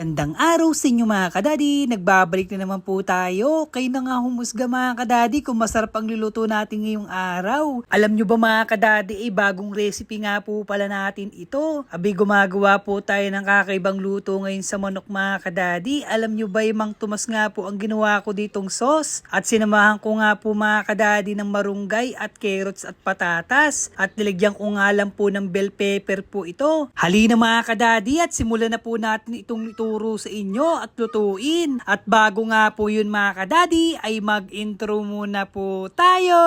Gandang araw sa inyo mga kadadi, nagbabalik na naman po tayo. Kayo na nga humusga mga kadadi kung masarap ang luluto natin ngayong araw. Alam nyo ba mga kadadi, bagong recipe nga po pala natin ito. Gumagawa po tayo ng kakaibang luto ngayon sa manok mga kadadi. Alam nyo ba Mang Tomas nga po ang ginawa ko ditong sauce. At sinamahan ko nga po mga kadadi ng marunggay at carrots at patatas. At nilagyan ko nga lang po ng bell pepper po ito. Halina mga kadadi at simulan na po natin itong turo sa inyo at lutuin. At bago nga po yun mga kadadi ay mag-intro muna po tayo.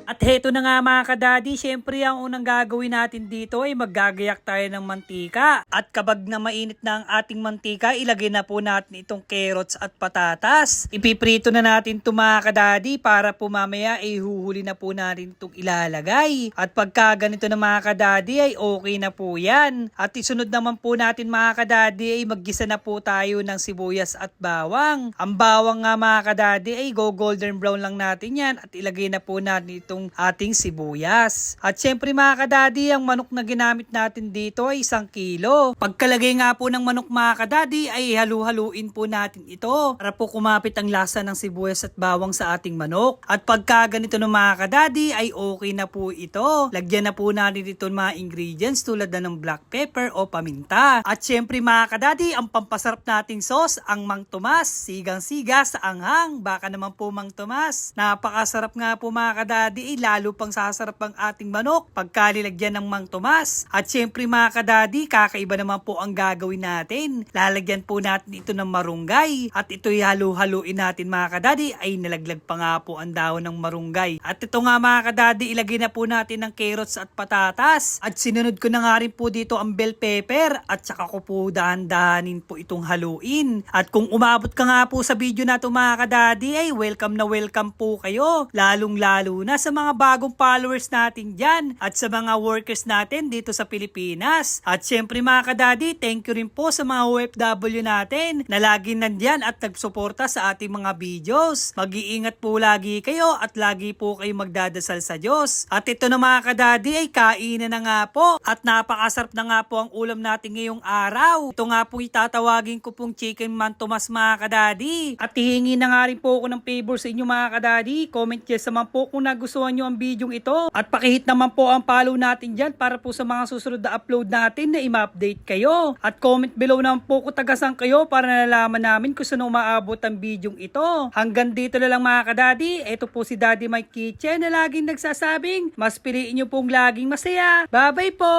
At heto na nga mga kadadi, syempre ang unang gagawin natin dito ay maggagayak tayo ng mantika. At kapag na mainit na ang ating mantika, ilagay na po natin itong carrots at patatas. Ipiprito na natin ito mga kadadi para po mamaya ay huhuli na po natin itong ilalagay. At pagka ganito na mga kadadi ay okay na po yan. At isunod naman po natin mga kadadi ay maggisa na po tayo ng sibuyas at bawang. Ang bawang nga mga kadadi ay golden brown lang natin yan at ilagay na po natin itong ating sibuyas. At syempre mga kadadi, ang manok na ginamit natin dito ay 1 kilo. Pagkalagay nga po ng manok mga kadadi ay halu-haluin po natin ito para po kumapit ang lasa ng sibuyas at bawang sa ating manok. At pagka ganito ng mga kadadi ay okay na po ito. Lagyan na po natin ito ng mga ingredients tulad na ng black pepper o paminta. At syempre mga kadadi, ang pampasarap nating sauce, ang Mang Tomas. Sigang-siga sa anghang. Baka naman po Mang Tomas. Napakasarap nga po mga kadadi, lalo pang sasarap ang ating manok pagkalilagyan ng Mang Tomas. At syempre mga kadadi, kakaiba naman po ang gagawin natin. Lalagyan po natin ito ng marunggay. At ito'y halu-haluin natin mga kadadi, ay nalaglag pa nga po ang dahon ng marunggay. At ito nga mga kadadi, ilagay na po natin ng carrots at patatas. At sinunod ko na nga rin po dito ang bell pepper. At saka ko po dahan-dahanin po itong haluin. At kung umabot ka nga po sa video na ito mga kadadi, ay welcome na welcome po kayo. Lalong-lalo na sa mga bagong followers natin dyan at sa mga workers natin dito sa Pilipinas. At syempre mga kadadi, thank you rin po sa mga OFW natin na lagi nandyan at nagsuporta sa ating mga videos. Mag-iingat po lagi kayo at lagi po kayo magdadasal sa Diyos. At ito na mga kadadi ay kainan na nga po at napakasarap na nga po ang ulam natin ngayong araw. Ito nga po itatawagin ko pong chicken Mang Tomas mga kadadi. At hihingi na nga rin po ako ng favor sa inyo mga kadadi. Comment yes naman po kung nagustuhan nyo ang video ito. At pakihit naman po ang follow natin dyan para po sa mga susunod na upload natin na i-update kayo. At comment below naman po kung tagasan kayo para nalalaman namin kung saan umaabot ang video ito. Hanggang dito na lang mga kadadi. Ito po si Daddy Mike Kitchen na laging nagsasabing mas piliin nyo pong laging masaya. Bye bye po!